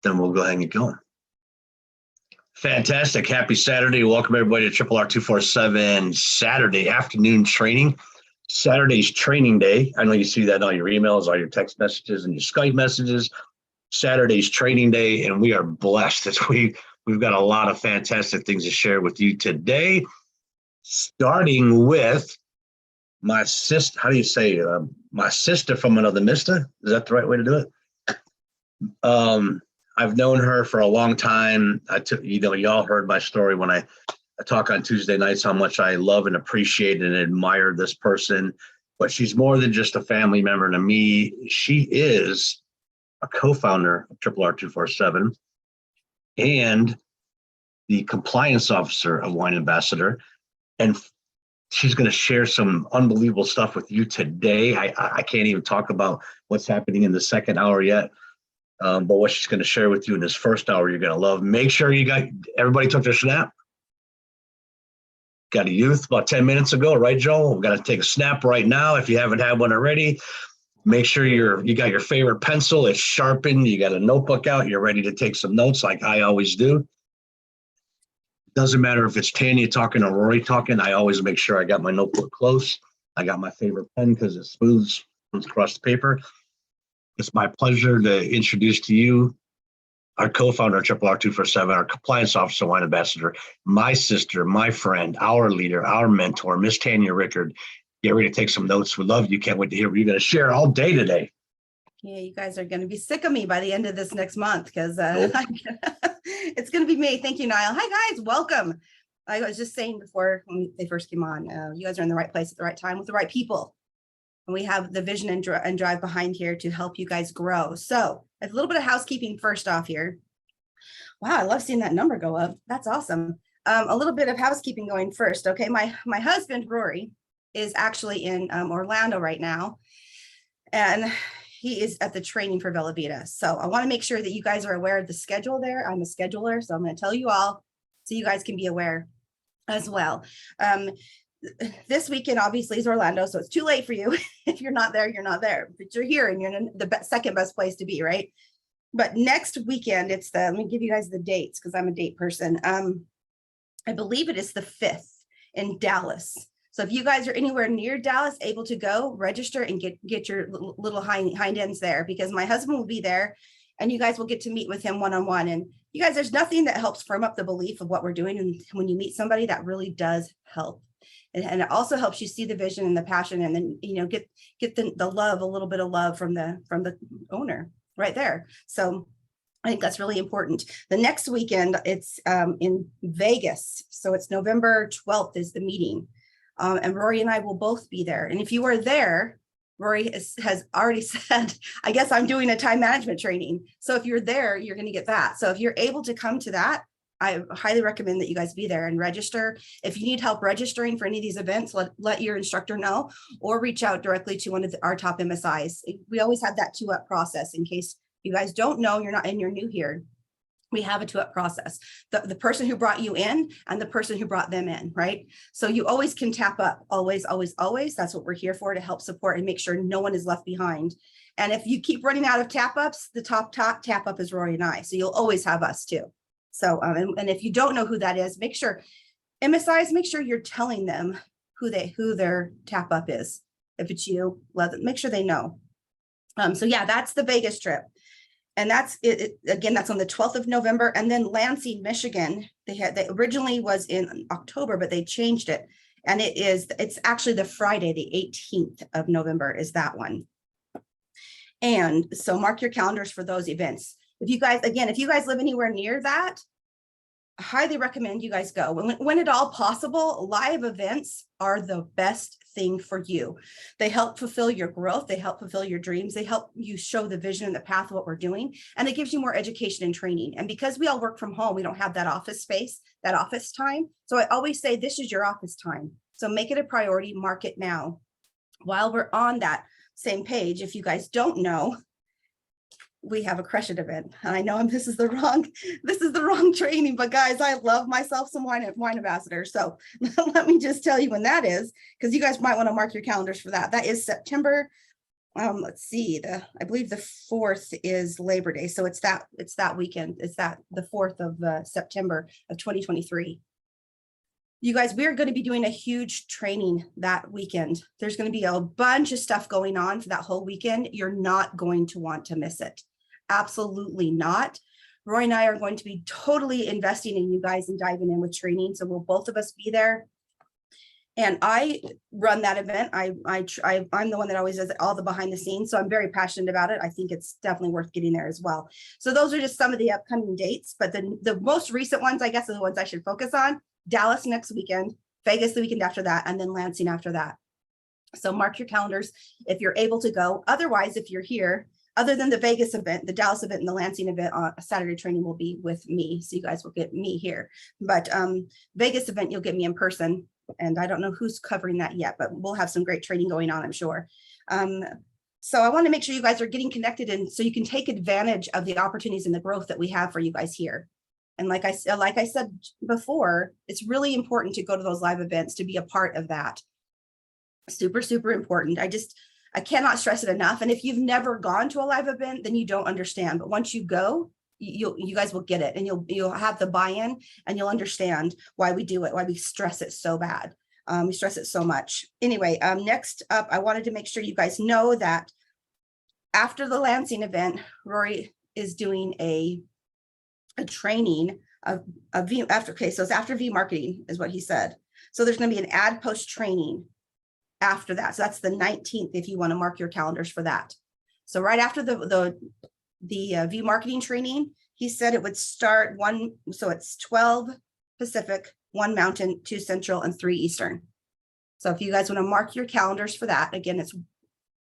then we'll go ahead and get going. Fantastic. Happy Saturday. Welcome everybody to RRR247 Saturday afternoon training. Saturday's training day. I know you see that in all your emails, all your text messages, and your Skype messages. Saturday's training day, and we are blessed that we've got a lot of fantastic things to share with you today, starting with my sister. How do you say my sister from another mister? Is that the right way to do it? I've known her for a long time. Y'all heard my story when I talk on Tuesday nights, how much I love and appreciate and admire this person. But she's more than just a family member to me. She is a co-founder of RRR247 and the compliance officer of Wine Ambassador. And she's going to share some unbelievable stuff with you today. I can't even talk about what's happening in the second hour yet. But what she's going to share with you in this first hour, you're going to love. Make sure everybody took their snap. Got a youth about 10 minutes ago, right, Joel? We've got to take a snap right now. If you haven't had one already, make sure you got your favorite pencil. It's sharpened. You got a notebook out. You're ready to take some notes like I always do. Doesn't matter if it's Tanya talking or Rory talking. I always make sure I got my notebook close. I got my favorite pen because it smooths across the paper. It's my pleasure to introduce to you our co-founder of RRR247, our compliance officer, Wine Ambassador, my sister, my friend, our leader, our mentor, Miss Tanya Rickard. Get ready to take some notes. We love you. Can't wait to hear what you're going to share all day today. Yeah, you guys are going to be sick of me by the end of this next month because it's going to be me. Thank you, Niall. Hi, guys. Welcome. I was just saying before when they first came on, you guys are in the right place at the right time with the right people. And we have the vision and drive behind here to help you guys grow. So a little bit of housekeeping first off here. Wow, I love seeing that number go up. That's awesome. A little bit of housekeeping going first. Okay, my husband, Rory, is actually in Orlando right now. And he is at the training for Villa Vita. So I want to make sure that you guys are aware of the schedule there. I'm a scheduler, so I'm going to tell you all so you guys can be aware as well. This weekend obviously is Orlando, so it's too late for you. If you're not there, you're not there. But you're here and you're in the second best place to be, right? But next weekend, let me give you guys the dates because I'm a date person. I believe it is the 5th in Dallas. So if you guys are anywhere near Dallas, able to go, register and get your little hind ends there because my husband will be there and you guys will get to meet with him one-on-one. And you guys, there's nothing that helps firm up the belief of what we're doing. And when you meet somebody, that really does help. And it also helps you see the vision and the passion and then, get the love, a little bit of love from the owner right there. So I think that's really important. The next weekend, it's in Vegas. So it's November 12th is the meeting. And Rory and I will both be there. And if you are there, Rory has already said, I guess I'm doing a time management training. So if you're there, you're going to get that. So if you're able to come to that, I highly recommend that you guys be there and register. If you need help registering for any of these events, let your instructor know or reach out directly to one of our top MSIs. We always have that 2-up process in case you guys don't know, you're new here. We have a 2-up process. The person who brought you in and the person who brought them in, right? So you always can tap up, always, always, always. That's what we're here for, to help support and make sure no one is left behind. And if you keep running out of tap ups, the top tap up is Rory and I. So you'll always have us too. So, and if you don't know who that is, make sure MSIs, make sure you're telling them who their tap up is. If it's you, make sure they know. So yeah, that's the Vegas trip. And that's it. Again, that's on the 12th of November. And then Lansing, Michigan, they originally was in October, but they changed it. And it's actually the Friday, the 18th of November is that one. And so mark your calendars for those events. If you guys live anywhere near that, I highly recommend you guys go. When at all possible, live events are the best thing for you. They help fulfill your growth. They help fulfill your dreams. They help you show the vision and the path of what we're doing. And it gives you more education and training. And because we all work from home, we don't have that office space, that office time. So I always say, this is your office time. So make it a priority, mark it now. While we're on that same page, if you guys don't know, we have a Crush It event. And I know this is the wrong training, but guys, I love myself some wine ambassador. So let me just tell you when that is, because you guys might want to mark your calendars for that. That is September let's see, I believe the 4th is Labor Day. So it's that weekend. It's the 4th of September of 2023. You guys, we are going to be doing a huge training that weekend. There's going to be a bunch of stuff going on for that whole weekend. You're not going to want to miss it. Absolutely not. Rory and I are going to be totally investing in you guys and diving in with training. So we'll both of us be there. And I run that event. I'm the one that always does all the behind the scenes. So I'm very passionate about it. I think it's definitely worth getting there as well. So those are just some of the upcoming dates. But the most recent ones, I guess, are the ones I should focus on. Dallas next weekend, Vegas the weekend after that, and then Lansing after that. So mark your calendars if you're able to go. Otherwise, if you're here, other than the Vegas event, the Dallas event and the Lansing event on Saturday training will be with me. So you guys will get me here. But Vegas event, you'll get me in person. And I don't know who's covering that yet, but we'll have some great training going on, I'm sure. So I want to make sure you guys are getting connected, and so you can take advantage of the opportunities and the growth that we have for you guys here. And like I said before, it's really important to go to those live events, to be a part of that. Super, super important. I cannot stress it enough. And if you've never gone to a live event, then you don't understand. But once you go, you guys will get it, and you'll have the buy-in, and you'll understand why we do it, why we stress it so bad. We stress it so much. Anyway, next up, I wanted to make sure you guys know that after the Lansing event, Rory is doing a training of V after. Okay, so it's after V marketing is what he said. So there's going to be an ad post training after that. So that's the 19th if you want to mark your calendars for that. So right after the V marketing training, he said it would start so it's 12 Pacific, 1 Mountain, 2 Central, and 3 Eastern. So if you guys want to mark your calendars for that, again, it's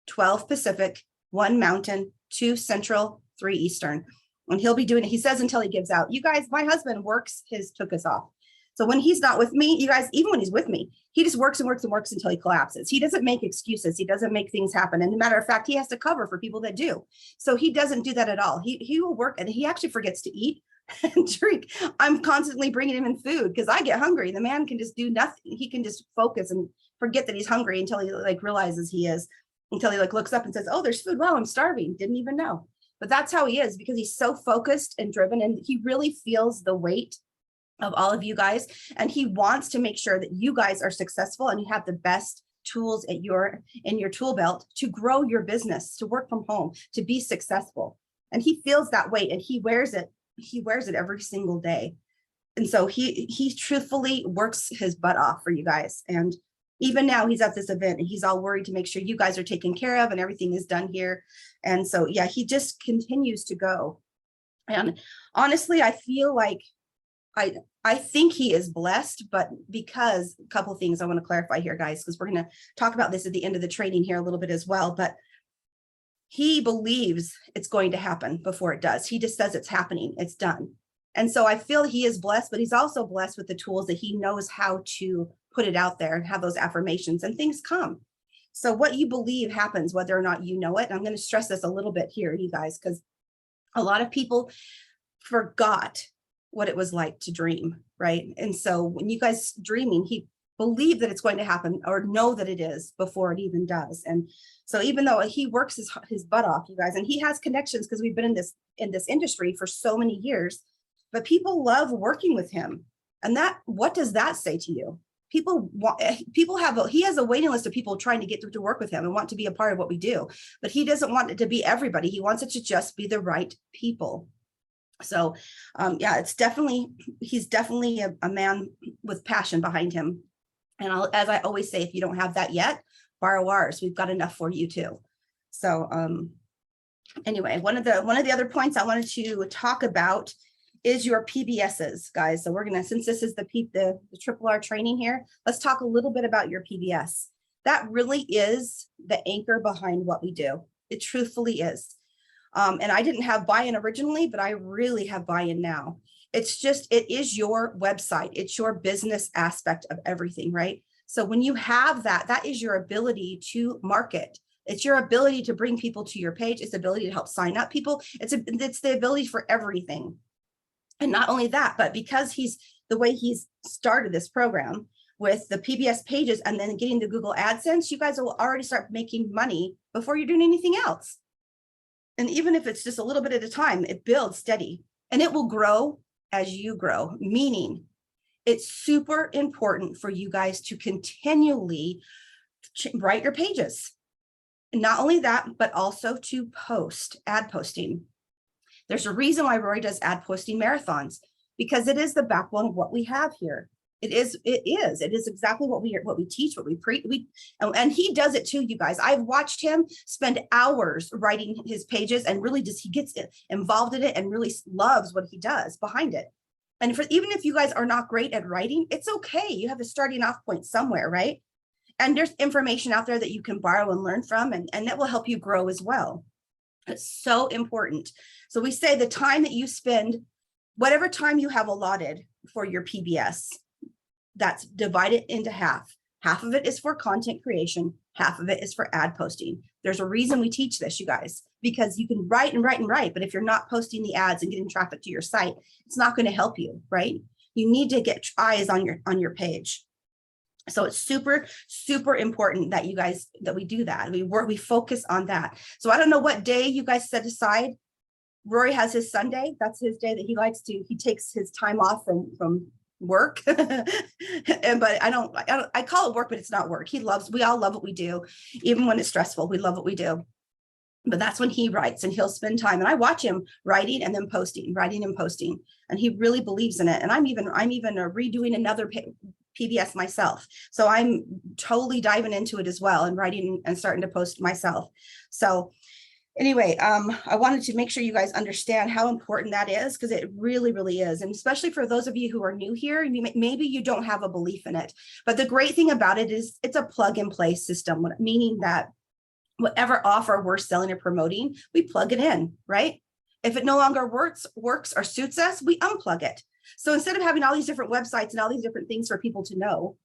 12 Pacific, 1 Mountain, 2 Central, 3 Eastern. And he'll be doing it, he says, until he gives out. You guys, my husband works his took us off. So when he's not with me, you guys, even when he's with me, he just works and works and works until he collapses. He doesn't make excuses. He doesn't make things happen. And as a matter of fact, he has to cover for people that do. So he doesn't do that at all. He will work, and he actually forgets to eat and drink. I'm constantly bringing him in food because I get hungry. The man can just do nothing. He can just focus and forget that he's hungry until he realizes he is, until he looks up and says, oh, there's food. Wow, I'm starving. Didn't even know. But that's how he is, because he's so focused and driven, and he really feels the weight of all of you guys. And he wants to make sure that you guys are successful and you have the best tools in your tool belt to grow your business, to work from home, to be successful. And he feels that weight, and he wears it every single day. And so he truthfully works his butt off for you guys. And even now he's at this event, and he's all worried to make sure you guys are taken care of and everything is done here. And so, yeah, he just continues to go. And honestly, I feel like I think he is blessed, but because a couple of things I want to clarify here, guys, because we're going to talk about this at the end of the training here a little bit as well. But he believes it's going to happen before it does. He just says it's happening. It's done. And so I feel he is blessed, but he's also blessed with the tools that he knows how to put it out there and have those affirmations, and things come. So what you believe happens, whether or not you know it. And I'm going to stress this a little bit here, you guys, because a lot of people forgot what it was like to dream, right? And so when you guys dreaming, he believe that it's going to happen, or know that it is before it even does. And so even though he works his butt off, you guys, and he has connections because we've been in this industry for so many years, but people love working with him. And what does that say to you? He has a waiting list of people trying to get to work with him and want to be a part of what we do, but he doesn't want it to be everybody. He wants it to just be the right people. So yeah, he's definitely a man with passion behind him. And as I always say, if you don't have that yet, borrow ours. We've got enough for you too. So anyway, one of the other points I wanted to talk about is your PBSs, guys. So we're gonna, since this is the RRR training here, let's talk a little bit about your PBS. That really is the anchor behind what we do. It truthfully is. And I didn't have buy-in originally, but I really have buy-in now. It is your website. It's your business aspect of everything, right? So when you have that is your ability to market. It's your ability to bring people to your page. It's the ability to help sign up people. It's the ability for everything. And not only that, but because the way he's started this program with the PBS pages and then getting the Google AdSense, you guys will already start making money before you're doing anything else. And even if it's just a little bit at a time, it builds steady and it will grow as you grow, meaning it's super important for you guys to continually write your pages. And not only that, but also to post, ad posting. There's a reason why Rory does ad posting marathons, because it is the backbone of what we have here. It is exactly what we teach, what we preach, and he does it too, you guys. I've watched him spend hours writing his pages, and really he gets involved in it and really loves what he does behind it. And even if you guys are not great at writing, it's okay. You have a starting off point somewhere, right? And there's information out there that you can borrow and learn from, and that will help you grow as well. It's so important. So we say the time that you spend, whatever time you have allotted for your PBS, that's divided into half. Half of it is for content creation. Half of it is for ad posting. There's a reason we teach this, you guys, because you can write and write and write, but if you're not posting the ads and getting traffic to your site, it's not going to help you, right? You need to get eyes on your page. So it's super, super important that you guys, that we do that. We focus on that. So I don't know what day you guys set aside. Rory has his Sunday. That's his day that he takes his time off from work. But I call it work, but it's not work. We all love what we do. Even when it's stressful, we love what we do. But that's when he writes, and he'll spend time, and I watch him writing and then posting, writing and posting, and he really believes in it. And I'm even redoing another PBS myself. So I'm totally diving into it as well, and writing and starting to post myself. So anyway, I wanted to make sure you guys understand how important that is, because it really, really is. And especially for those of you who are new here, maybe you don't have a belief in it. But the great thing about it is it's a plug and play system, meaning that whatever offer we're selling or promoting, we plug it in, right? If it no longer works or suits us, we unplug it. So instead of having all these different websites and all these different things for people to know,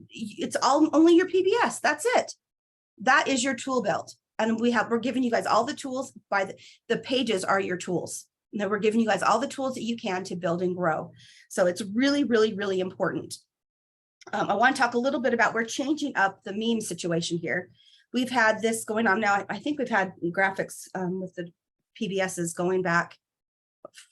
it's all only your PBS. That's it. That is your tool belt. And we're giving you guys all the tools. The pages are your tools. And then we're giving you guys all the tools that you can to build and grow. So it's really, really, really important. I want to talk a little bit about, we're changing up the meme situation here. We've had this going on now. I think we've had graphics with the PBSs going back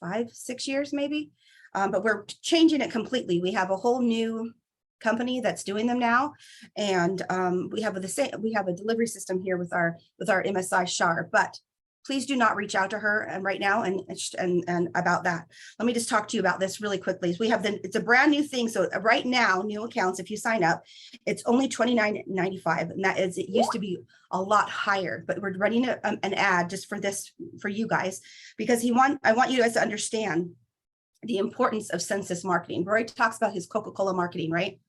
5-6 years maybe, but we're changing it completely. We have a whole new company that's doing them now, and we have a delivery system here with our MSI Shar. But please do not reach out to her right now and about that. Let me just talk to you about this really quickly. It's a brand new thing. So right now, new accounts, if you sign up, it's only $29.95, and that is, it used to be a lot higher, but we're running an ad just for you guys, because I want you guys to understand the importance of census marketing. Rory talks about his Coca-Cola marketing, right?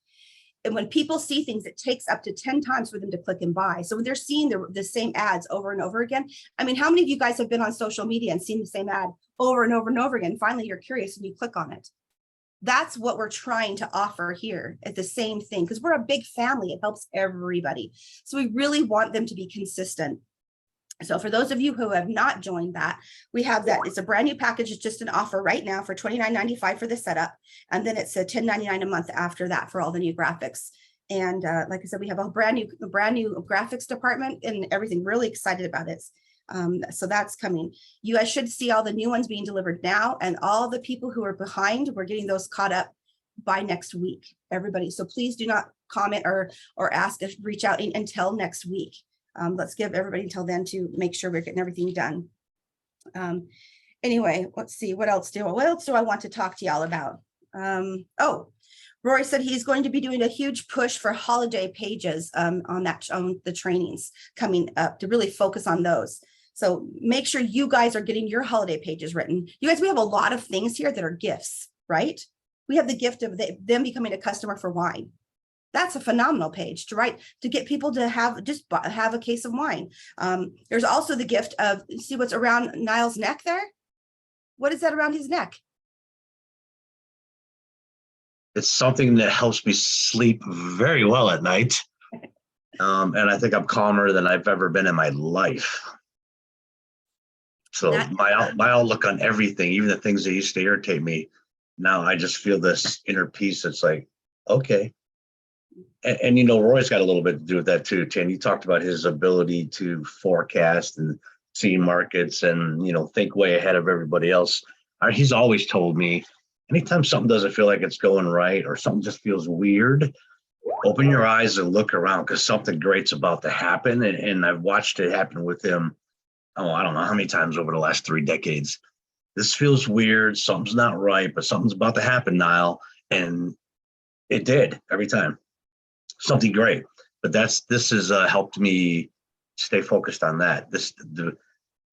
And when people see things, it takes up to 10 times for them to click and buy. So when they're seeing the same ads over and over again, I mean, how many of you guys have been on social media and seen the same ad over and over and over again? Finally, you're curious and you click on it. That's what we're trying to offer here at the same thing, because we're a big family. It helps everybody. So we really want them to be consistent. So for those of you who have not joined that, we have that. It's a brand new package. It's just an offer right now for $29.95 for the setup. And then it's a $10.99 a month after that for all the new graphics. And like I said, we have a brand new graphics department and everything. Really excited about it. So that's coming. You guys should see all the new ones being delivered now, and all the people who are behind, we're getting those caught up by next week, everybody. So please do not comment or ask us, reach out until next week. Let's give everybody until then to make sure we're getting everything done. Anyway, let's see, what else do I want to talk to y'all about? Oh, Rory said he's going to be doing a huge push for holiday pages on the trainings coming up, to really focus on those. So make sure you guys are getting your holiday pages written. You guys, we have a lot of things here that are gifts, right? We have the gift of them becoming a customer for wine. That's a phenomenal page to write, to get people to have a case of wine. There's also the gift of, see what's around Niall's neck there? What is that around his neck? It's something that helps me sleep very well at night. And I think I'm calmer than I've ever been in my life. So my outlook on everything, even the things that used to irritate me, now I just feel this inner peace. It's like, okay. And you know, Roy's got a little bit to do with that too, Tan. You talked about his ability to forecast and see markets and, you know, think way ahead of everybody else. He's always told me, anytime something doesn't feel like it's going right or something just feels weird, open your eyes and look around because something great's about to happen. And I've watched it happen with him. Oh, I don't know how many times over the last 3 decades. This feels weird. Something's not right, but something's about to happen, Niall. And it did every time. Something great. But this has helped me stay focused on that. The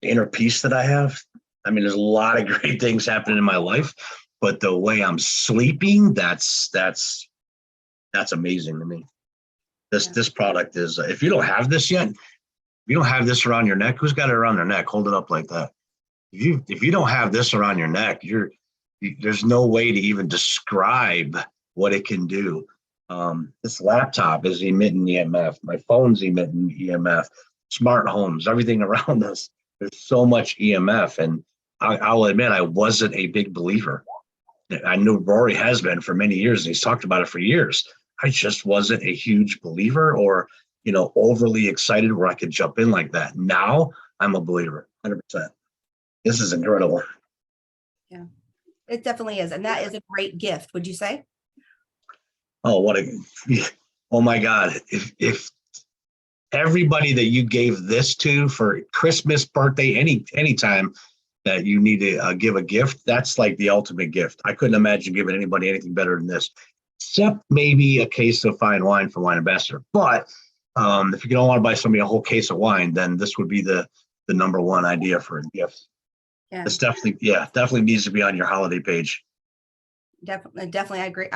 inner peace that I have. I mean, there's a lot of great things happening in my life, but the way I'm sleeping, that's amazing to me. This product is, if you don't have this yet, if you don't have this around your neck, who's got it around their neck? Hold it up like that. If you don't have this around your neck, there's no way to even describe what it can do. This laptop is emitting EMF. My phone's emitting EMF. Smart homes, everything around us. There's so much EMF, and I'll admit I wasn't a big believer. I knew Rory has been for many years, and he's talked about it for years. I just wasn't a huge believer or, you know, overly excited where I could jump in like that. Now I'm a believer, 100%. This is incredible. Yeah, it definitely is. And that is a great gift, would you say? Oh, oh my God. If everybody that you gave this to for Christmas, birthday, anytime that you need to give a gift, that's like the ultimate gift. I couldn't imagine giving anybody anything better than this, except maybe a case of fine wine from Wine Ambassador. But if you don't want to buy somebody a whole case of wine, then this would be the number one idea for a gift. Yeah. It's definitely needs to be on your holiday page. Definitely, I agree.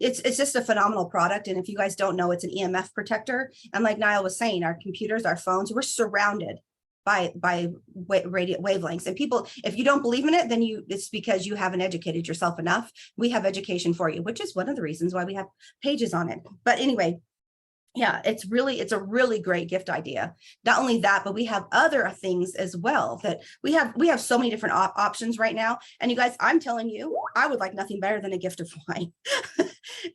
It's just a phenomenal product, and if you guys don't know, it's an EMF protector. And like Niall was saying, our computers, our phones, we're surrounded by radio wavelengths. And people, if you don't believe in it, then it's because you haven't educated yourself enough. We have education for you, which is one of the reasons why we have pages on it. But anyway, yeah, it's a really great gift idea. Not only that, but we have other things as well that we have so many different options right now. And you guys, I'm telling you, I would like nothing better than a gift of wine.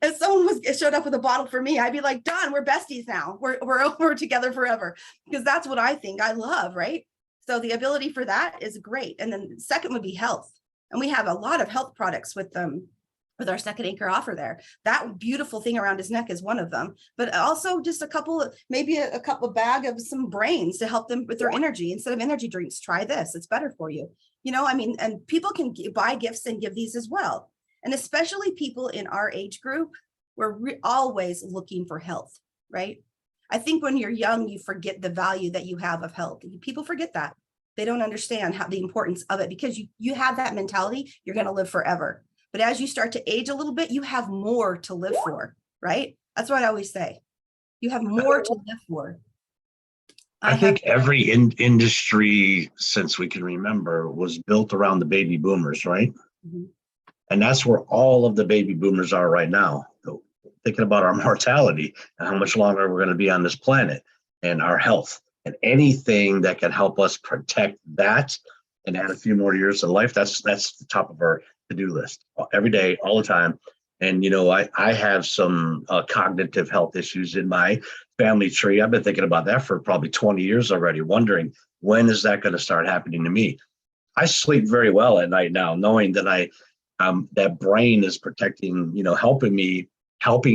If someone showed up with a bottle for me, I'd be like, done, we're besties now. We're together forever, because that's what I think I love, right? So the ability for that is great. And then second would be health. And we have a lot of health products with our second anchor offer there. That beautiful thing around his neck is one of them, but also just maybe a couple bag of some brains to help them with their energy. Instead of energy drinks, try this. It's better for you. You know, I mean, and people can buy gifts and give these as well. And especially people in our age group, we're always looking for health, right? I think when you're young, you forget the value that you have of health. People forget that. They don't understand the importance of it, because you have that mentality, you're going to live forever. But as you start to age a little bit, you have more to live for, right? That's what I always say. You have more to live for. I think every industry since we can remember was built around the baby boomers, right? Mm-hmm. And that's where all of the baby boomers are right now. Thinking about our mortality and how much longer we're going to be on this planet and our health, and anything that can help us protect that and add a few more years of life. That's the top of our to-do list every day, all the time. And, you know, I have some cognitive health issues in my family tree. I've been thinking about that for probably 20 years already, wondering when is that going to start happening to me? I sleep very well at night now, knowing that that brain is protecting, you know, helping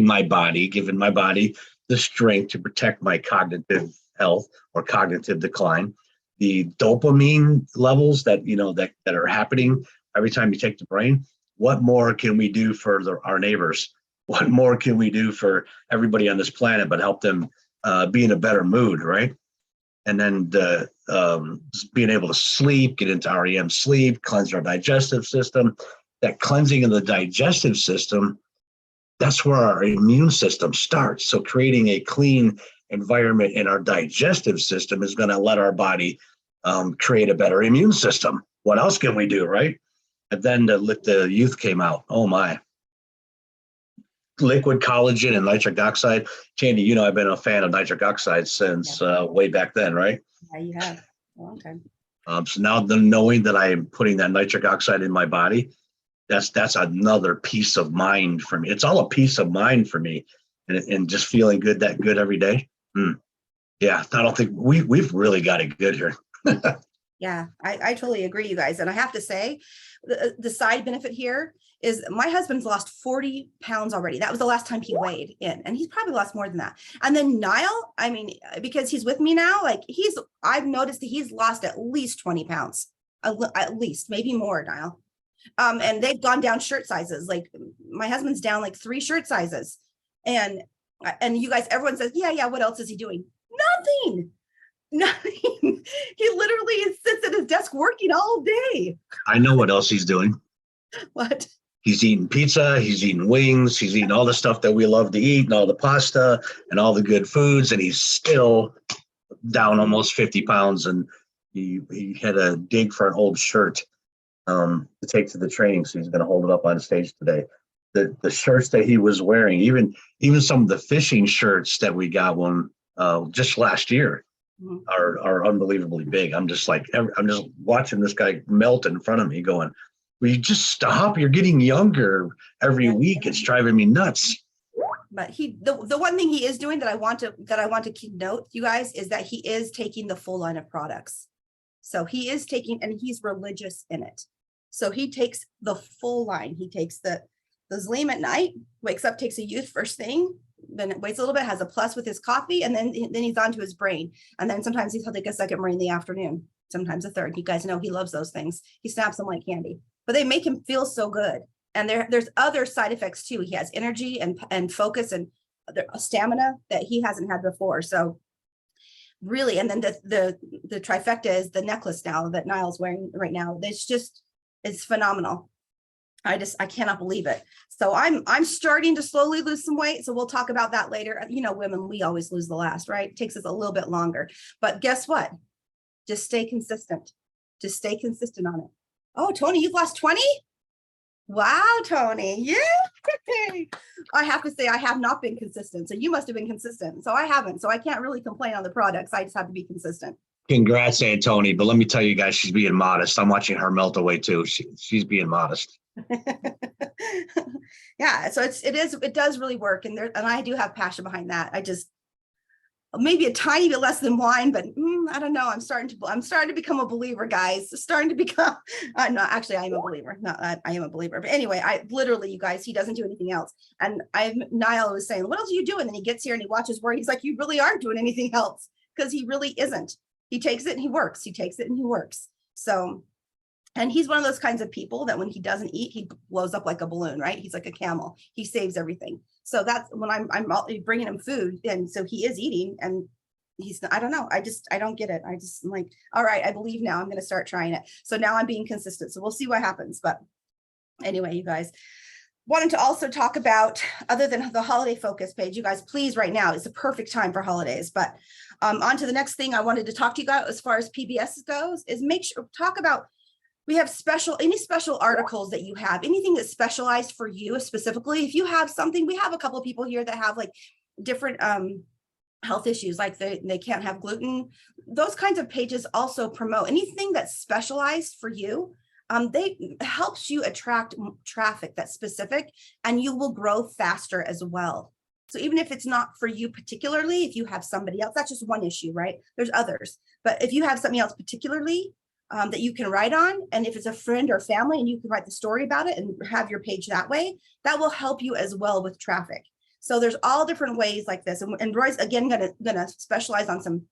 my body, giving my body the strength to protect my cognitive health or cognitive decline. The dopamine levels that, you know, that are happening every time you take the brain. What more can we do for our neighbors? What more can we do for everybody on this planet but help them be in a better mood, right? And then just being able to sleep, get into REM sleep, cleanse our digestive system. That cleansing of the digestive system, that's where our immune system starts. So creating a clean environment in our digestive system is going to let our body create a better immune system. What else can we do, right? And then the youth came out. Oh my. Liquid collagen and nitric oxide. Tandy, you know, I've been a fan of nitric oxide since way back then, right? Yeah, you have. A long time. So now knowing that I am putting that nitric oxide in my body, that's another peace of mind for me. It's all a peace of mind for me. and just feeling good, that good every day. Yeah, I don't think we've really got it good here. Yeah, I totally agree, you guys. And I have to say, the side benefit here is my husband's lost 40 pounds already. That was the last time he weighed in, and he's probably lost more than that. And then Niall, I mean, because he's with me now, like I've noticed that he's lost at least 20 pounds, at least, maybe more, Niall. And they've gone down shirt sizes. Like my husband's down like 3 shirt sizes. And you guys, everyone says, yeah, what else is he doing? Nothing. Nothing. He literally sits at his desk working all day. I know what else he's doing. What? He's eating pizza, he's eating wings, he's eating all the stuff that we love to eat, and all the pasta and all the good foods, and he's still down almost 50 pounds. And he had a dig for an old shirt to take to the training, so he's going to hold it up on stage today. The shirts that he was wearing, even some of the fishing shirts that we got one just last year, are unbelievably big. I'm just watching this guy melt in front of me, going, "Will you just stop? You're getting younger every week. It's driving me nuts." But the one thing he is doing that I want to keep note, you guys, is that he is taking the full line of products. So he is taking, and he's religious in it. So he takes the full line. He takes the Zleam at night, wakes up, takes a youth first thing, then waits a little bit, has a plus with his coffee, and then he's on to his brain. And then sometimes he'll take a second brain in the afternoon, sometimes a third. You guys know he loves those things. He snaps them like candy, but they make him feel so good. And there's other side effects too. He has energy and focus and stamina that he hasn't had before. So really, and then the trifecta is the necklace now that Niall's wearing right now. It's phenomenal. I cannot believe it. So I'm starting to slowly lose some weight. So we'll talk about that later. You know, women, we always lose the last, right? It takes us a little bit longer, but guess what? Just stay consistent. Just stay consistent on it. Oh, Tony, you've lost 20? Wow, Tony. Yeah. I have to say, I have not been consistent. So you must have been consistent. So I haven't. So I can't really complain on the products. I just have to be consistent. Congrats, Aunt Tony. But let me tell you guys, she's being modest. I'm watching her melt away too. She's being modest. Yeah. So it does really work. And I do have passion behind that. I just, maybe a tiny bit less than wine, but I don't know. I'm starting to become a believer, guys. Starting to become, no, actually I am a believer. I am a believer. But anyway, I literally, you guys, he doesn't do anything else. And Niall was saying, what else are you doing? And then he gets here and he watches where he's like, you really aren't doing anything else, because he really isn't. He takes it and he works. He takes it and he works. So, and he's one of those kinds of people that when he doesn't eat, he blows up like a balloon, right? He's like a camel. He saves everything. So that's when I'm bringing him food. And so he is eating, and I don't know. I don't get it. I'm like, all right, I believe now. I'm going to start trying it. So now I'm being consistent. So we'll see what happens. But anyway, you guys, wanted to also talk about, other than the holiday focus page, you guys, please, right now is the perfect time for holidays. But on to the next thing I wanted to talk to you about as far as PBS goes is talk about, we have any special articles that you have, anything that's specialized for you specifically. If you have something, we have a couple of people here that have like different health issues, like they can't have gluten. Those kinds of pages also promote anything that's specialized for you. They helps you attract traffic that's specific, and you will grow faster as well. So even if it's not for you particularly, if you have somebody else, that's just one issue, right? There's others, but if you have something else particularly that you can write on, and if it's a friend or family and you can write the story about it and have your page that way, that will help you as well with traffic. So there's all different ways like this. And Roy's again gonna specialize on some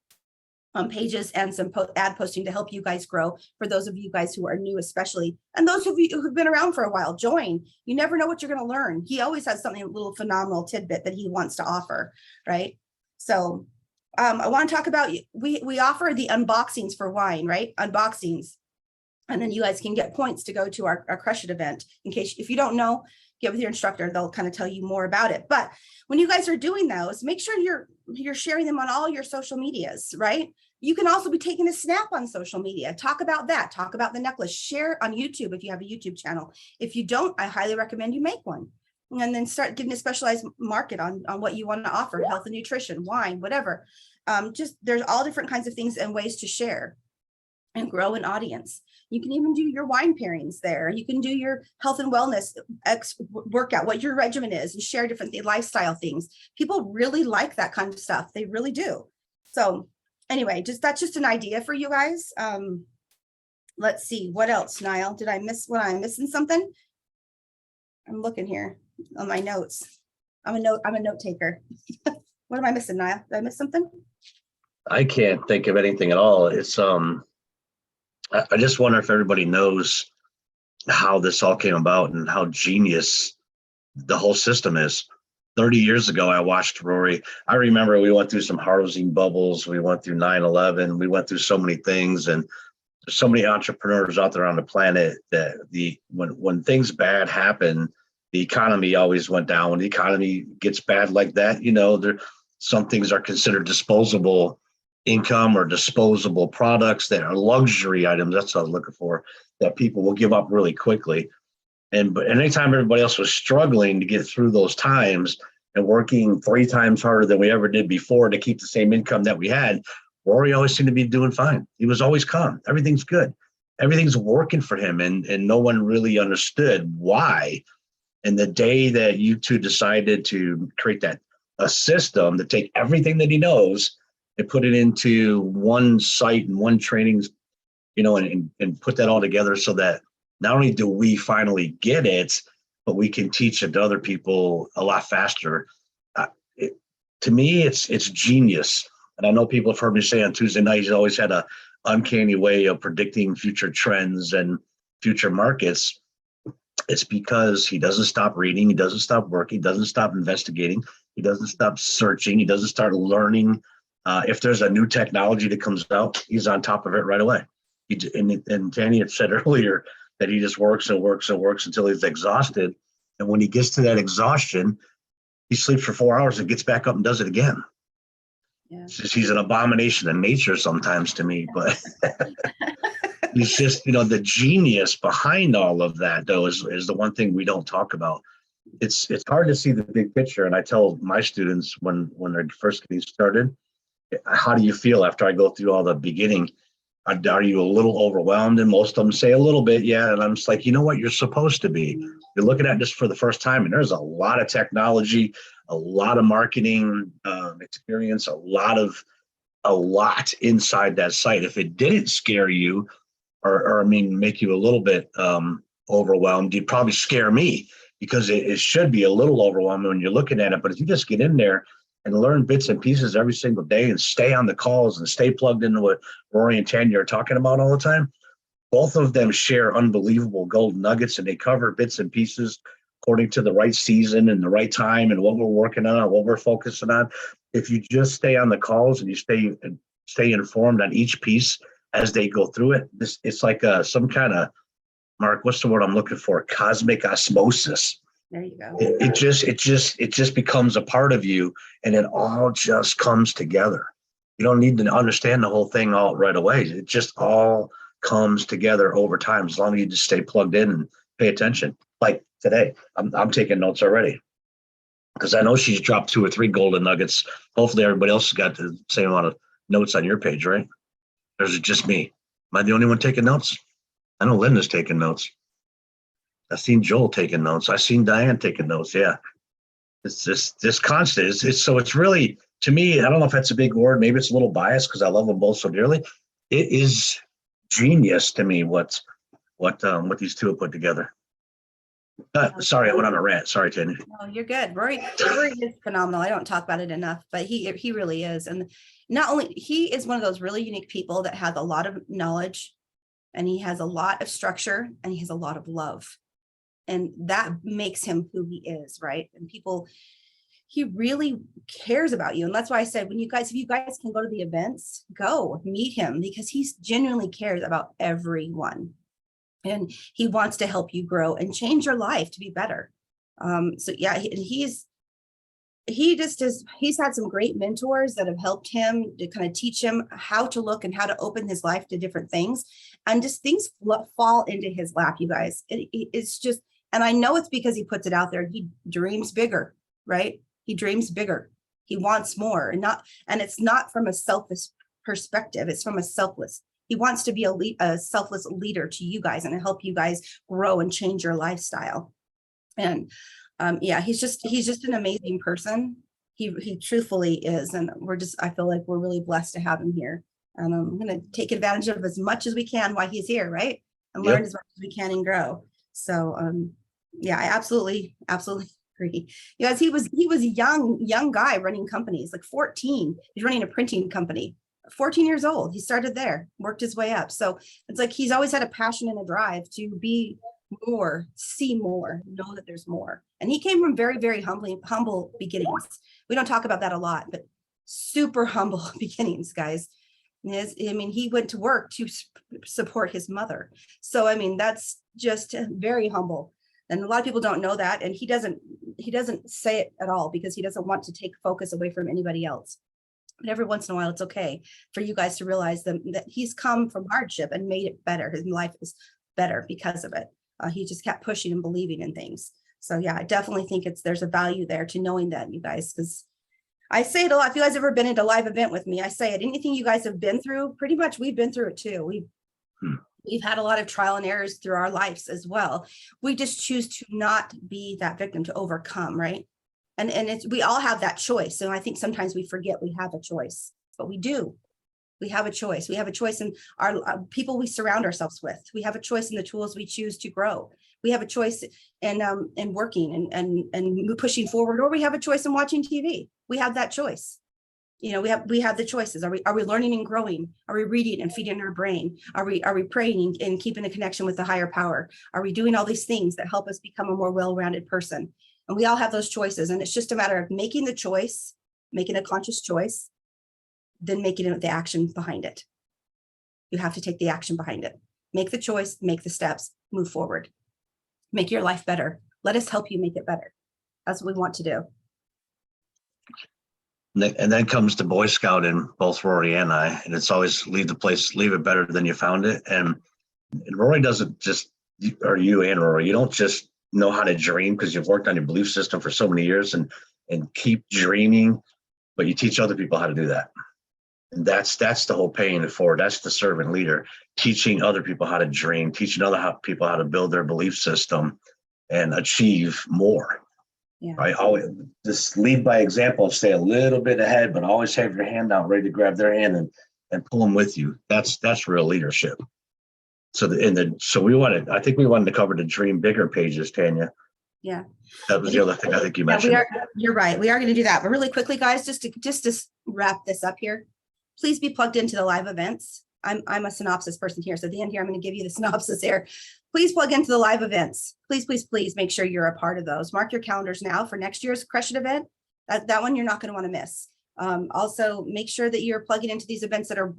pages and some ad posting to help you guys grow. For those of you guys who are new, especially, and those of you who've been around for a while, join. You never know what you're going to learn. He always has something, a little phenomenal tidbit that he wants to offer, right? So I want to talk about, we offer the unboxings for wine, right? Unboxings. And then you guys can get points to go to our Crush It event. In case, if you don't know, get with your instructor, they'll kind of tell you more about it. But when you guys are doing those, make sure you're sharing them on all your social medias, right? You can also be taking a snap on social media. Talk about that. Talk about the necklace. Share on YouTube if you have a YouTube channel. If you don't, I highly recommend you make one. And then start giving a specialized market on what you want to offer, health and nutrition, wine, whatever. Just there's all different kinds of things and ways to share. and grow an audience. You can even do your wine pairings there. You can do your health and wellness workout, what your regimen is, and share different lifestyle things. People really like that kind of stuff. They really do. So anyway, that's just an idea for you guys. Let's see, what else, Niall? Did I miss what? I'm missing something? I'm looking here on my notes. I'm a note taker. What am I missing, Niall? Did I miss something? I can't think of anything at all. It's I just wonder if everybody knows how this all came about and how genius the whole system is. 30 years ago, I watched Rory. I remember we went through some housing bubbles. We went through 9/11. We went through so many things, and there's so many entrepreneurs out there on the planet that when things bad happen, the economy always went down. When the economy gets bad like that, some things are considered disposable income or disposable products that are luxury items. That's what I was looking for, that people will give up really quickly. But anytime everybody else was struggling to get through those times and working 3 times harder than we ever did before to keep the same income that we had, Rory always seemed to be doing fine. He was always calm. Everything's good. Everything's working for him. And no one really understood why. And the day that you two decided to create a system to take everything that he knows and put it into one site and one training, and put that all together so that not only do we finally get it, but we can teach it to other people a lot faster. To me, it's genius. And I know people have heard me say on Tuesday night, he's always had a uncanny way of predicting future trends and future markets. It's because he doesn't stop reading. He doesn't stop working. He doesn't stop investigating. He doesn't stop searching. He doesn't start learning. If there's a new technology that comes out, he's on top of it right away. And Tanny had said earlier that he just works and works and works until he's exhausted. And when he gets to that exhaustion, he sleeps for 4 hours and gets back up and does it again. Yeah. He's an abomination of nature sometimes to me, but he's just, the genius behind all of that, though, is the one thing we don't talk about. It's hard to see the big picture. And I tell my students when they're first getting started, how do you feel after I go through all the beginning? Are you a little overwhelmed? And most of them say a little bit, yeah. And I'm just like, you know what? You're supposed to be. You're looking at this for the first time, and there's a lot of technology, a lot of marketing experience, a lot inside that site. If it didn't scare you, or make you a little bit overwhelmed, you'd probably scare me, because it should be a little overwhelming when you're looking at it. But if you just get in there and learn bits and pieces every single day and stay on the calls and stay plugged into what Rory and Tanya are talking about all the time, both of them share unbelievable gold nuggets, and they cover bits and pieces according to the right season and the right time and what we're working on, what we're focusing on. If you just stay on the calls and you stay informed on each piece as they go through it, it's like some kind of, Mark, what's the word I'm looking for? Cosmic osmosis. There you go. It just becomes a part of you, and it all just comes together. You don't need to understand the whole thing all right away. It just all comes together over time, as long as you just stay plugged in and pay attention. Like today, I'm taking notes already, because I know she's dropped 2 or 3 golden nuggets. Hopefully everybody else has got the same amount of notes on your page, right? Or is it just me? Am I the only one taking notes? I know Linda's taking notes. I've seen Joel taking notes. I've seen Diane taking notes. Yeah. It's just this constant. It's really, to me, I don't know if that's a big word. Maybe it's a little biased because I love them both so dearly. It is genius to me what these two have put together. Sorry, I went on a rant. Sorry, Tanya. No, you're good. Rory is phenomenal. I don't talk about it enough, but he really is. And not only, he is one of those really unique people that has a lot of knowledge, and he has a lot of structure, and he has a lot of love. And that makes him who he is, right? And he really cares about you. And that's why I said, if you guys can go to the events, go meet him, because he genuinely cares about everyone. And he wants to help you grow and change your life to be better. So yeah, he's had some great mentors that have helped him to kind of teach him how to look and how to open his life to different things, and just things fall into his lap, you guys. It's just, and I know it's because he puts it out there. He dreams bigger, right? He dreams bigger. He wants more, and it's not from a selfish perspective. It's from a selfless. He wants to be a selfless leader to you guys and help you guys grow and change your lifestyle. And yeah, he's just an amazing person. He truthfully is. And I feel like we're really blessed to have him here. And I'm going to take advantage of as much as we can while he's here, right? And learn as much as we can and grow. So yeah, I absolutely agree. You guys, he was a young guy running companies, like 14. He's running a printing company. 14 years old. He started there, worked his way up. So it's like he's always had a passion and a drive to be more, see more, know that there's more. And he came from very, very humble beginnings. We don't talk about that a lot, but super humble beginnings, guys. He went to work to support his mother. So, that's just very humble. And a lot of people don't know that. And he doesn't say it at all because he doesn't want to take focus away from anybody else. But every once in a while, it's okay for you guys to realize that he's come from hardship and made it better. His life is better because of it. He just kept pushing and believing in things. So yeah, I definitely think there's a value there to knowing that, you guys, because I say it a lot. If you guys ever been at a live event with me, I say it. Anything you guys have been through, pretty much we've been through it too. We've had a lot of trial and errors through our lives as well. We just choose to not be that victim, to overcome, right? And we all have that choice. And I think sometimes we forget we have a choice, but we do. We have a choice. We have a choice in our people we surround ourselves with. We have a choice in the tools we choose to grow. We have a choice in working and pushing forward, or we have a choice in watching TV. We have that choice. We have the choices. Are we learning and growing? Are we reading and feeding our brain? Are we praying and keeping a connection with the higher power? Are we doing all these things that help us become a more well-rounded person? And we all have those choices. And it's just a matter of making the choice, making a conscious choice, then making it the action behind it. You have to take the action behind it. Make the choice, make the steps, move forward. Make your life better. Let us help you make it better. That's what we want to do. And then comes the Boy Scout in both Rory and I, and it's always leave it better than you found it. And Rory doesn't just, or you and Rory, you don't just know how to dream because you've worked on your belief system for so many years and keep dreaming, but you teach other people how to do that. And that's the whole paying it forward. That's the servant leader, teaching other people how to dream, teaching other people how to build their belief system and achieve more. Yeah. Right? Always just lead by example and stay a little bit ahead, but always have your hand out ready to grab their hand and pull them with you. That's real leadership. So I think we wanted to cover the dream bigger pages, Tanya. Yeah. That was the other thing I think you mentioned. You're right. We are going to do that. But really quickly, guys, just to wrap this up here, please be plugged into the live events. I'm a synopsis person here. So at the end here, I'm going to give you the synopsis here. Please plug into the live events. Please, please, please make sure you're a part of those. Mark your calendars now for next year's Crush It event. That one you're not going to want to miss. Also, make sure that you're plugging into these events that are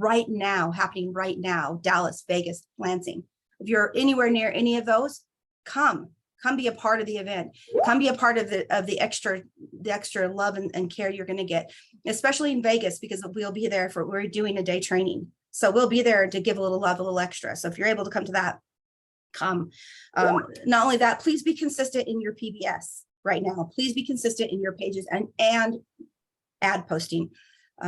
happening right now. Dallas, Vegas, Lansing. If you're anywhere near any of those, come be a part of the event. Come be a part of the extra love and care you're going to get, especially in Vegas, because we'll be there we're doing a day training. So we'll be there to give a little love, a little extra. So if you're able to come to that, come. Not only that, please be consistent in your PBS right now. Please be consistent in your pages and ad posting.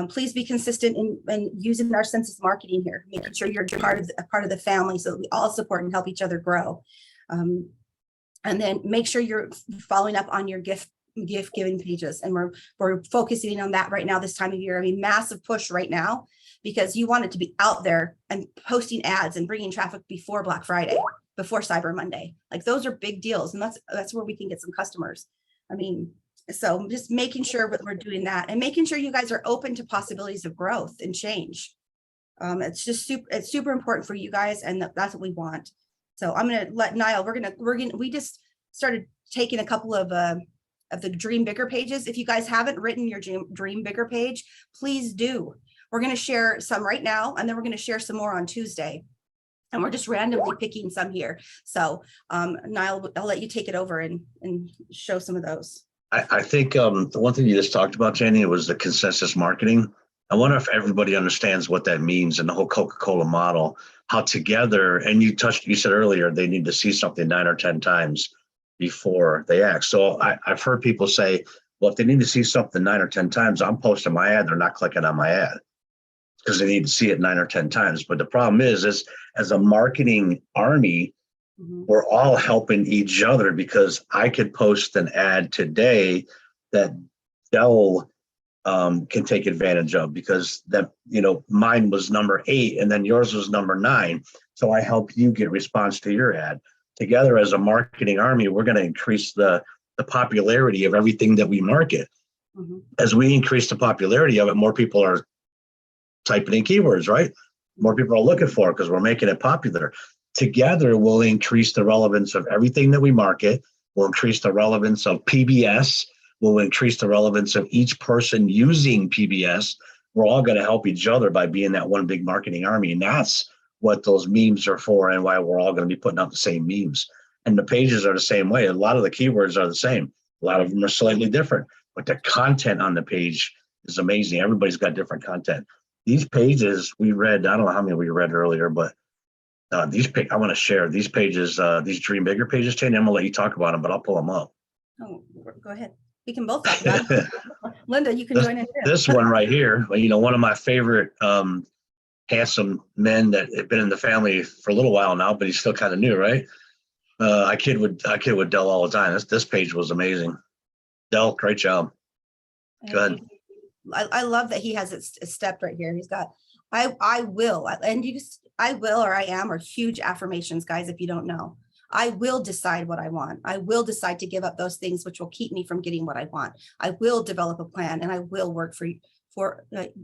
Please be consistent in using our census marketing here, making sure you're part of the family so that we all support and help each other grow. And then make sure you're following up on your gift giving pages. And we're focusing on that right now this time of year. Massive push right now, because you want it to be out there and posting ads and bringing traffic before Black Friday, before Cyber Monday. Like, those are big deals. And that's where we can get some customers. So just making sure that we're doing that and making sure you guys are open to possibilities of growth and change. It's just super important for you guys. And that's what we want. So I'm going to let Niall, we just started taking a couple of the Dream Bigger pages. If you guys haven't written your Dream Bigger page, please do. We're going to share some right now, and then we're going to share some more on Tuesday. And we're just randomly picking some here. So Niall, I'll let you take it over and show some of those. I think the one thing you just talked about, Jenny, was the consensus marketing. I wonder if everybody understands what that means and the whole Coca-Cola model, how together, and you said earlier, they need to see something 9 or 10 times before they act. So I've heard people say, well, if they need to see something 9 or 10 times, I'm posting my ad, they're not clicking on my ad. because they need to see it 9 or 10 times. But the problem is as a marketing army, we're all helping each other, because I could post an ad today that Dell can take advantage of, because that, mine was number 8 and then yours was number 9. So I help you get response to your ad. Together as a marketing army, we're going to increase the popularity of everything that we market. As we increase the popularity of it, more people are typing in keywords, right? More people are looking for it because we're making it popular. Together, we'll increase the relevance of everything that we market. We'll increase the relevance of PBS. We'll increase the relevance of each person using PBS. We're all going to help each other by being that one big marketing army. And that's what those memes are for, and why we're all going to be putting out the same memes. And the pages are the same way. A lot of the keywords are the same. A lot of them are slightly different, but the content on the page is amazing. Everybody's got different content. These pages we read, I don't know how many we read earlier, but I want to share these pages, these Dream Bigger pages, Jane. I'm going to let you talk about them, but I'll pull them up. Oh, go ahead. We can both talk about it. Linda, you can join in. This one right here, one of my favorite handsome men that have been in the family for a little while now, but he's still kind of new, right? I kid with Dell all the time. This page was amazing. Dell, great job. Go ahead. I love that he has it stepped right here. He's got, I will, and you just, I will, or I am, are huge affirmations, guys, if you don't know. I will decide what I want. I will decide to give up those things which will keep me from getting what I want. I will develop a plan, and I will work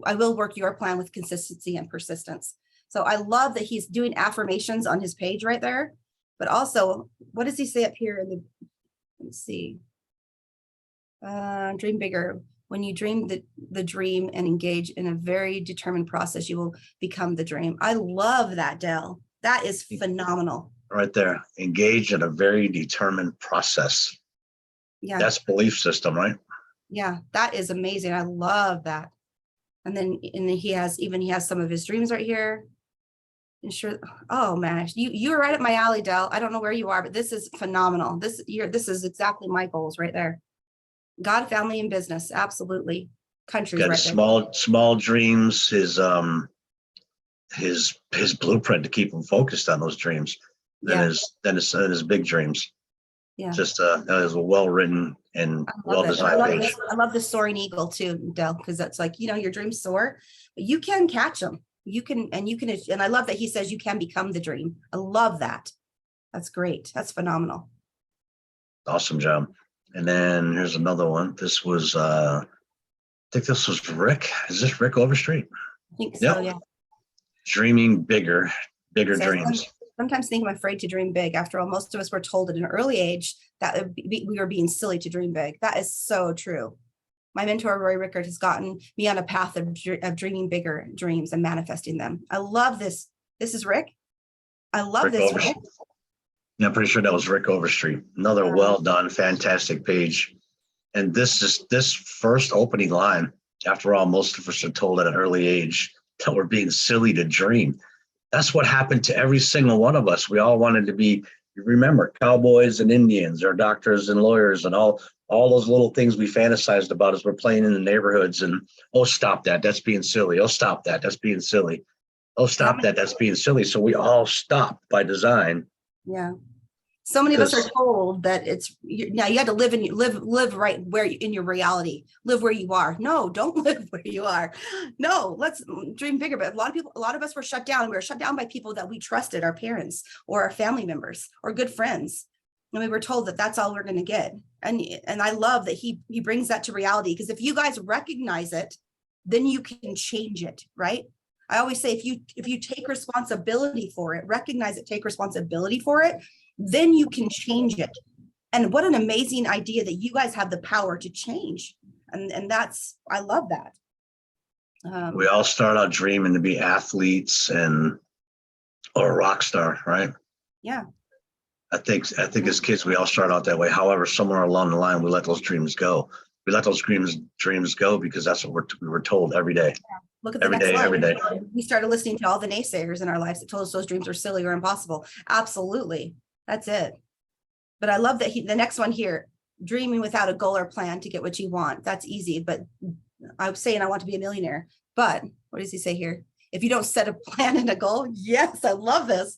I will work your plan with consistency and persistence. So I love that he's doing affirmations on his page right there. But also, what does he say up here in the, let's see, dream bigger. When you dream the dream and engage in a very determined process, you will become the dream. I love that, Dell. That is phenomenal. Right there. Engage in a very determined process. Yeah. That's belief system, right? Yeah, that is amazing. I love that. And then he has some of his dreams right here. And sure. Oh man, you're right up my alley, Dell. I don't know where you are, but this is phenomenal. This is exactly my goals right there. God, family, and business. Absolutely. Countries. Got right his small dreams, his blueprint to keep him focused on those dreams. Then his big dreams. Yeah. Just that is a well-written and well-designed page. I love the soaring eagle too, Dell, because that's like, your dreams soar, but you can catch them. And I love that he says you can become the dream. I love that. That's great. That's phenomenal. Awesome job. And then here's another one. This was, I think this was Rick. Is this Rick Overstreet? I think so, Yep. yeah. Dreaming bigger dreams. Sometimes think I'm afraid to dream big. After all, most of us were told at an early age that we were being silly to dream big. That is so true. My mentor, Rory Rickard, has gotten me on a path of dreaming bigger dreams and manifesting them. I love this. This is Rick. I love this. Rick. Yeah, I'm pretty sure that was Rick Overstreet. Another well done, fantastic page. And this first opening line, after all, most of us are told at an early age that we're being silly to dream. That's what happened to every single one of us. We all wanted to be, remember, cowboys and Indians, or doctors and lawyers, and all those little things we fantasized about as we're playing in the neighborhoods. And, oh, stop that. That's being silly. Oh, stop that. That's being silly. Oh, stop that. That's being silly. So we all stopped by design. Yeah. So many of us are told that now you had to live right where in your reality, live where you are. No, don't live where you are. No, let's dream bigger. But a lot of us were shut down. We were shut down by people that we trusted, our parents or our family members or good friends. And we were told that that's all we're going to get. And I love that he brings that to reality, because if you guys recognize it, then you can change it, right? I always say, if you take responsibility for it, recognize it, take responsibility for it, then you can change it. And what an amazing idea that you guys have the power to change. And that's, I love that. We all start out dreaming to be athletes or a rock star, right? Yeah. I think as kids, we all start out that way. However, somewhere along the line, we let those dreams go. We let those dreams go because that's what we were told every day. Yeah. Look at the every day. We started listening to all the naysayers in our lives that told us those dreams are silly or impossible. Absolutely. That's it. But I love that the next one here, dreaming without a goal or plan to get what you want. That's easy. But I'm saying I want to be a millionaire. But what does he say here? If you don't set a plan and a goal, yes, I love this.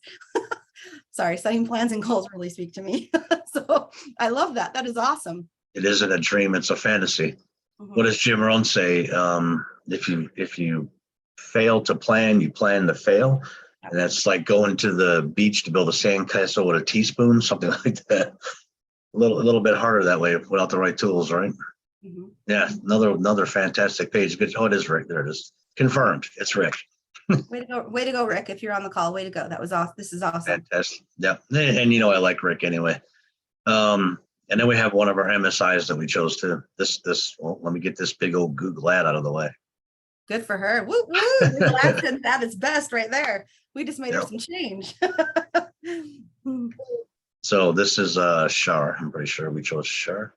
Sorry, setting plans and goals really speak to me. So I love that. That is awesome. It isn't a dream, it's a fantasy. What does Jim Rohn say? If you fail to plan, you plan to fail. And that's like going to the beach to build a sandcastle with a teaspoon, something like that. A little bit harder that way without the right tools, right? Mm-hmm. Yeah, another fantastic page. Good. Oh, it is Rick. There it is. Confirmed. It's Rick. Way to go, Rick. If you're on the call, way to go. That was awesome. This is awesome. Fantastic. Yeah. And I like Rick anyway. And then we have one of our MSIs that we chose to well, let me get this big old Google ad out of the way. Good for her. Woo, woo. Google AdSense at its best right there. We just made her some change. So this is Shar. I'm pretty sure we chose Shar.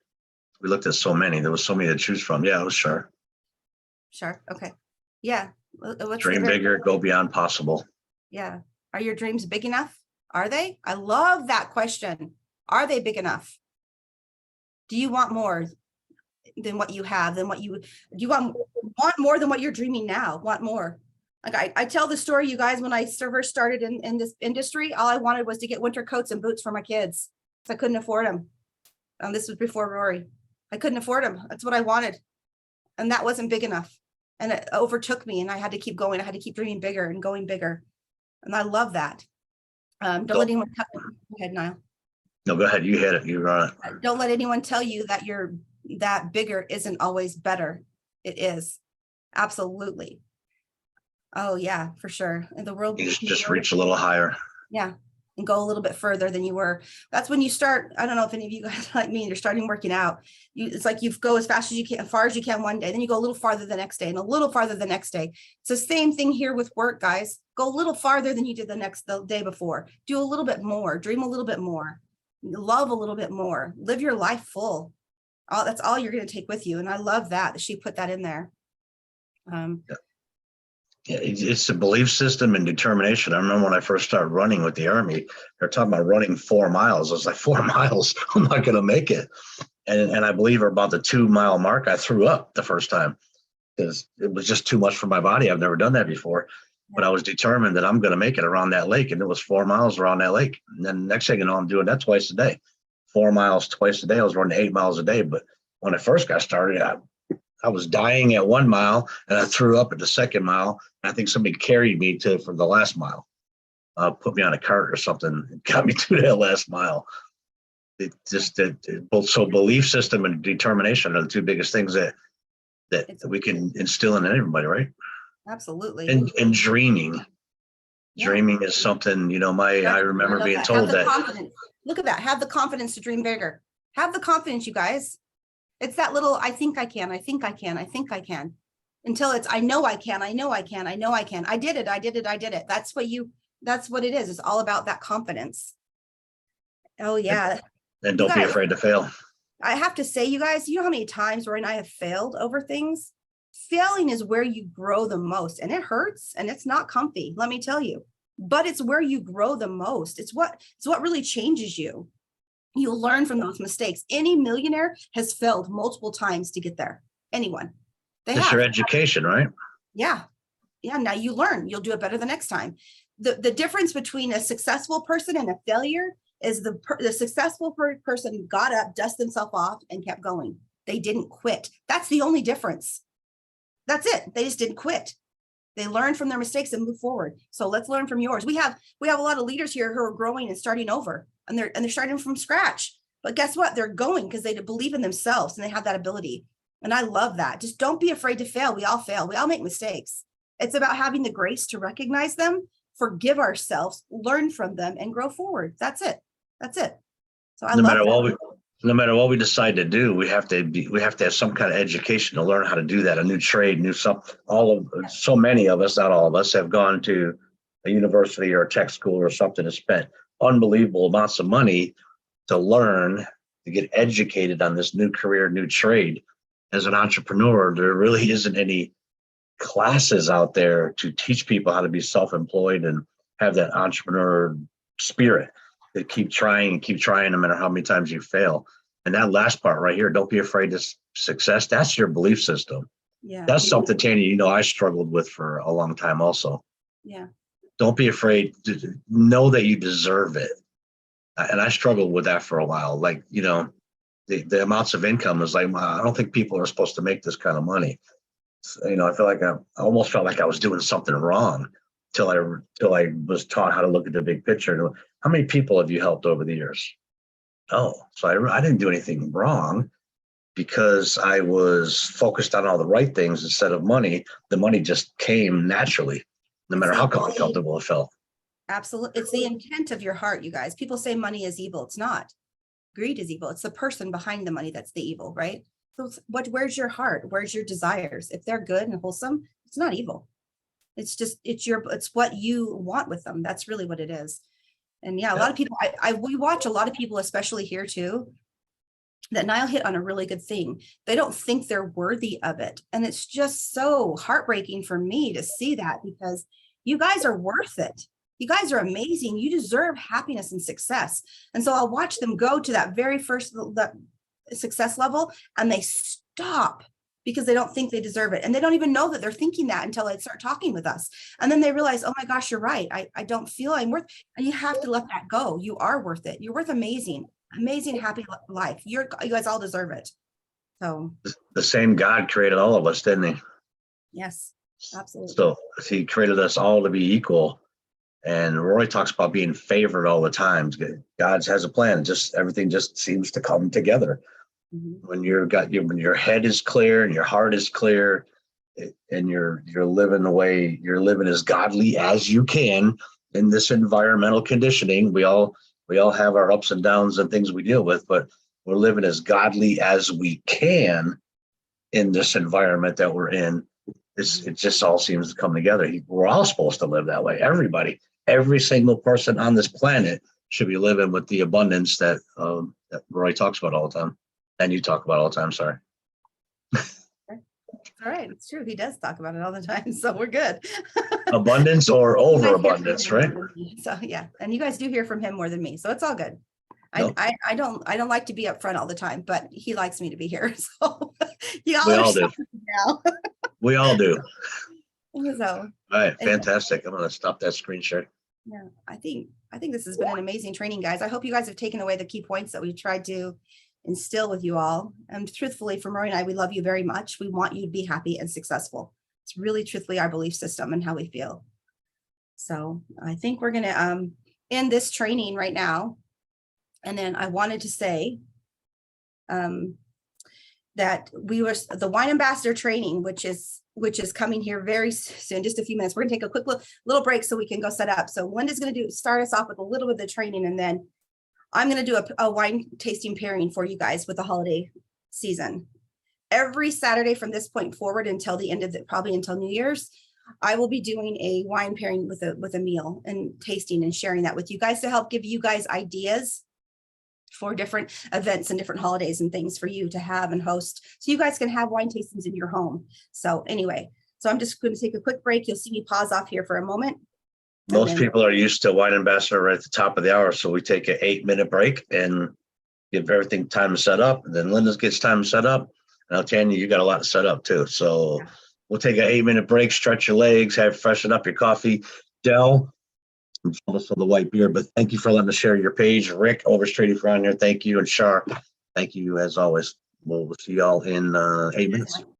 We looked at so many. There was so many to choose from. Yeah, it was Shar. Shar. Okay. Yeah. Dream bigger, go beyond possible. Yeah. Are your dreams big enough? Are they? I love that question. Are they big enough? Do you want more than what you have? Do you want more than what you're dreaming now? Want more? Like I tell the story, you guys, when I first started in this industry, all I wanted was to get winter coats and boots for my kids. I couldn't afford them. This was before Rory. I couldn't afford them. That's what I wanted. And that wasn't big enough. And it overtook me, and I had to keep going. I had to keep dreaming bigger and going bigger. And I love that. Don't let anyone go ahead, Niall. No, go ahead. You hit it. You run it. Don't let anyone tell you that bigger isn't always better. It is. Absolutely. Oh yeah, for sure. And the world. You just reach a little higher. Yeah. And go a little bit further than you were. That's when you start. I don't know if any of you guys like me, you're starting working out. It's like you go as fast as you can, as far as you can one day. Then you go a little farther the next day and a little farther the next day. It's the same thing here with work, guys. Go a little farther than you did the day before. Do a little bit more. Dream a little bit more. Love a little bit more. Live your life full. That's all you're going to take with you. And I love that she put that in there. Yeah, it's a belief system and determination. I remember when I first started running with the Army, they're talking about running 4 miles. I was like, 4 miles, I'm not going to make it. And I believe about the 2 mile mark, I threw up the first time because it was just too much for my body. I've never done that before, but I was determined that I'm going to make it around that lake. And it was 4 miles around that lake. And then next thing you know, I'm doing that twice a day, 4 miles twice a day. I was running 8 miles a day. But when I first got started, I was dying at 1 mile and I threw up at the second mile. I think somebody carried me for the last mile, put me on a cart or something, and got me to that last mile. So belief system and determination are the two biggest things that we can instill in everybody, right? Absolutely. And dreaming. Yeah. Dreaming is something, I remember being told that. Look at that. Have the confidence to dream bigger. Have the confidence, you guys. It's that little, I think I can, I think I can, I think I can. Until it's, I know I can, I know I can, I know I can. I did it, I did it, I did it. That's what it is. It's all about that confidence. Oh yeah. And don't be afraid to fail. I have to say, you guys, you know how many times Rory and I have failed over things? Failing is where you grow the most, and it hurts and it's not comfy, let me tell you, but it's where you grow the most. It's what really changes you. You learn from those mistakes. Any millionaire has failed multiple times to get there. Anyone. It's your education, right? Yeah. Yeah. Now you learn. You'll do it better the next time. The difference between a successful person and a failure is the successful person got up, dusted themselves off, and kept going. They didn't quit. That's the only difference. That's it. They just didn't quit. They learned from their mistakes and move forward. So let's learn from yours. We have a lot of leaders here who are growing and starting over, and they're starting from scratch. But guess what? They're going because they believe in themselves and they have that ability. And I love that. Just don't be afraid to fail. We all fail. We all make mistakes. It's about having the grace to recognize them, forgive ourselves, learn from them, and grow forward. That's it. That's it. So no matter what we decide to do, we have to have some kind of education to learn how to do that. A new trade, so many of us, not all of us, have gone to a university or a tech school or something and spent unbelievable amounts of money to learn, to get educated on this new career, new trade. As an entrepreneur, there really isn't any classes out there to teach people how to be self-employed and have that entrepreneur spirit. They keep trying, no matter how many times you fail. And that last part right here, don't be afraid of success. That's your belief system. Yeah. That's something, Tanya, I struggled with for a long time also. Yeah. Don't be afraid to know that you deserve it. And I struggled with that for a while. Like, the amounts of income is like, I don't think people are supposed to make this kind of money. I feel like I almost felt like I was doing something wrong till I was taught how to look at the big picture. How many people have you helped over the years? Oh, so I didn't do anything wrong because I was focused on all the right things instead of money. The money just came naturally, no matter how uncomfortable it felt. Absolutely. It's the intent of your heart, you guys. People say money is evil. It's not. Greed is evil. It's the person behind the money that's the evil, right? So where's your heart? Where's your desires? If they're good and wholesome, it's not evil. It's just, it's what you want with them. That's really what it is. And yeah, a lot of people, we watch a lot of people, especially here too, that Niall hit on a really good thing. They don't think they're worthy of it. And it's just so heartbreaking for me to see that, because you guys are worth it. You guys are amazing. You deserve happiness and success. And so I'll watch them go to that very first success level, and they stop because they don't think they deserve it. And they don't even know that they're thinking that until they start talking with us. And then they realize, oh my gosh, you're right. I don't feel I'm worth, and you have to let that go. You are worth it. You're worth amazing, happy life. You guys all deserve it. So the same God created all of us, didn't he? yes, absolutely. So he created us all to be equal. And Rory talks about being favored all the time. God has a plan. Just everything just seems to come together. Mm-hmm. When your head is clear and your heart is clear, and you're living the way you're living as godly as you can in this environmental conditioning. We all have our ups and downs and things we deal with, but we're living as godly as we can in this environment that we're in. It just all seems to come together. We're all supposed to live that way. Everybody, every single person on this planet should be living with the abundance that Roy talks about all the time, and you talk about all the time. Sorry. All right, it's true. He does talk about it all the time, so we're good. Abundance or overabundance, right? So yeah, and you guys do hear from him more than me, so it's all good. No. I don't like to be up front all the time, but he likes me to be here. So we all do. Now. We all do. So, all right, fantastic. I'm gonna stop that screen share. Yeah, I think this has been an amazing training, guys. I hope you guys have taken away the key points that we tried to instill with you all. And truthfully, for Rory and I, we love you very much. We want you to be happy and successful. It's really truthfully our belief system and how we feel. So I think we're gonna end this training right now. And then I wanted to say that we were the wine ambassador training, which is coming here very soon, just a few minutes. We're gonna take a quick little break so we can go set up. So Linda's gonna start us off with a little bit of the training, and then I'm gonna do a wine tasting pairing for you guys with the holiday season. Every Saturday from this point forward until the end of probably until New Year's, I will be doing a wine pairing with a meal and tasting and sharing that with you guys to help give you guys ideas for different events and different holidays and things for you to have and host, so you guys can have wine tastings in your home. So anyway, so I'm just going to take a quick break. You'll see me pause off here for a moment. Most people are used to wine ambassador right at the top of the hour, so we take an 8-minute break and give everything time to set up. And then Linda gets time to set up, and I'll tell you, you got a lot to set up too. So we'll take an 8-minute break, stretch your legs, freshen up your coffee. Del, almost the white beer, but thank you for letting us share your page. Rick, Overstraight for on here, thank you. And Shar, thank you as always. We'll see y'all in 8 minutes.